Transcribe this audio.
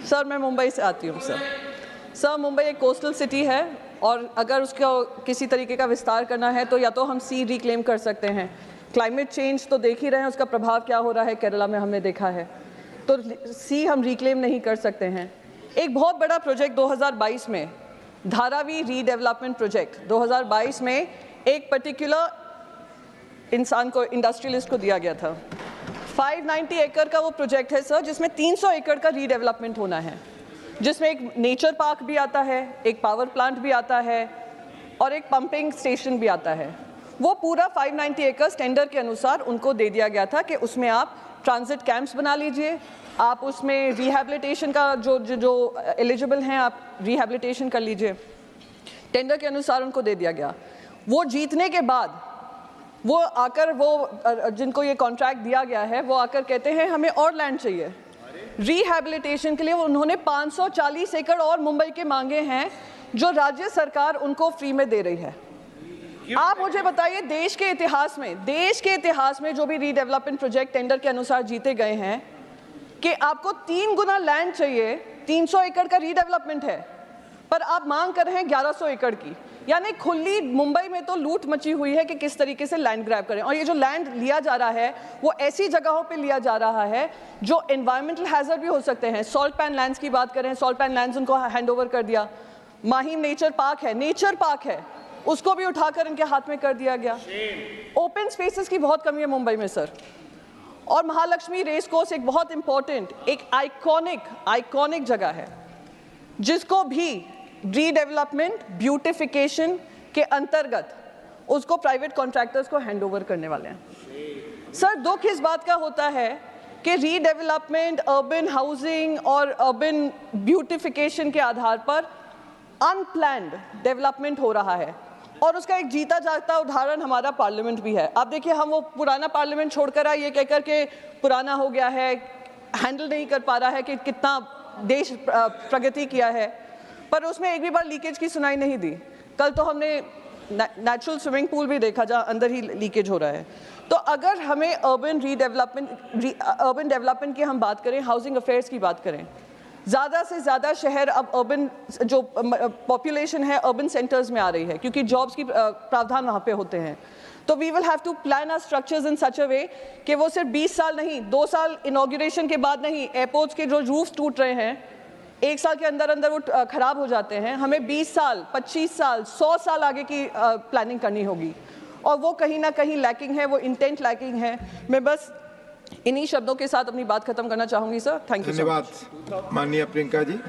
Sir मैं मुंबई से आती हूँ सर मुंबई एक कोस्टल सिटी है और अगर उसका किसी तरीके का विस्तार करना है तो या तो हम सी रिक्लेम कर सकते हैं। क्लाइमेट चेंज तो देख ही रहे हैं, उसका प्रभाव क्या हो रहा है केरला में हमने देखा है, तो सी हम रिक्लेम नहीं कर सकते हैं। एक बहुत बड़ा प्रोजेक्ट 2022 में धारावी रीडेवलपमेंट प्रोजेक्ट 2022 में एक पर्टिकुलर इंसान को, इंडस्ट्रियलिस्ट को दिया गया था। 590 एकड़ का वो प्रोजेक्ट है सर, जिसमें 300 एकड़ का रीडेवलपमेंट होना है, जिसमें एक नेचर पार्क भी आता है, एक पावर प्लांट भी आता है और एक पंपिंग स्टेशन भी आता है। वो पूरा 590 एकड़ टेंडर के अनुसार उनको दे दिया गया था कि उसमें आप ट्रांजिट कैंप्स बना लीजिए, आप उसमें रिहैबिलिटेशन का जो एलिजिबल हैं आप रिहैबिलिटेशन कर लीजिए। टेंडर के अनुसार उनको दे दिया गया। वो जीतने के बाद वो आकर, वो जिनको ये कॉन्ट्रैक्ट दिया गया है, वो आकर कहते हैं हमें और लैंड चाहिए रिहैबिलिटेशन के लिए। उन्होंने 540 एकड़ और मुंबई के मांगे हैं, जो राज्य सरकार उनको फ्री में दे रही है। आप मुझे बताइए, देश के इतिहास में जो भी रीडेवलपमेंट प्रोजेक्ट टेंडर के अनुसार जीते गए हैं, कि आपको 3 गुना लैंड चाहिए, 300 एकड़ का रीडेवलपमेंट है, पर आप मांग कर रहे हैं 1100 एकड़ की। यानी खुली मुंबई में तो लूट मची हुई है कि किस तरीके से लैंड ग्रैब करें। और ये जो लैंड लिया जा रहा है वो ऐसी जगहों पे लिया जा रहा है जो एनवायरमेंटल हैजर्ड भी हो सकते हैं। सॉल्ट पैन लैंड्स की बात करें, सॉल्ट पैन लैंड्स उनको हैंड ओवर कर दिया। माहिम नेचर पार्क है, उसको भी उठाकर इनके हाथ में कर दिया गया। ओपन स्पेसेस की बहुत कमी है मुंबई में सर। और महालक्ष्मी रेस कोर्स एक बहुत इंपॉर्टेंट, एक आइकॉनिक जगह है, जिसको भी रीडेवलपमेंट ब्यूटिफिकेशन के अंतर्गत उसको प्राइवेट कॉन्ट्रैक्टर्स को हैंडओवर करने वाले हैं। सर दुख इस बात का होता है कि रीडेवलपमेंट, अर्बन हाउसिंग और अर्बन ब्यूटिफिकेशन के आधार पर अनप्लैन्ड डेवलपमेंट हो रहा है, और उसका एक जीता जागता उदाहरण हमारा पार्लियामेंट भी है। आप देखिए, हम वो पुराना पार्लियामेंट छोड़कर आए ये कहकर के पुराना हो गया है, हैंडल नहीं कर पा रहा है कि कितना देश प्रगति किया है, पर उसमें एक भी बार लीकेज की सुनाई नहीं दी। कल तो हमने नेचुरल स्विमिंग पूल भी देखा जहाँ अंदर ही लीकेज हो रहा है। तो अगर हमें अर्बन डेवलपमेंट की हम बात करें, हाउसिंग अफेयर्स की बात करें, ज़्यादा से ज़्यादा शहर अब अर्बन जो पॉपुलेशन है अर्बन सेंटर्स में आ रही है, क्योंकि जॉब्स की प्रावधान वहाँ पे होते हैं। तो we will have to plan our structures in such a way कि वो सिर्फ 20 साल नहीं, 2 साल इनॉग्रेशन के बाद नहीं, एयरपोर्ट्स के जो रूफ्स टूट रहे हैं 1 साल के अंदर अंदर वो ख़राब हो जाते हैं। हमें 20 साल, 25 साल, 100 साल आगे की प्लानिंग करनी होगी, और वो कहीं ना कहीं लैकिंग है, वो इंटेंट लैकिंग है। मैं बस इन्हीं शब्दों के साथ अपनी बात खत्म करना चाहूँगी सर। Thank you. धन्यवाद माननीय प्रियंका जी।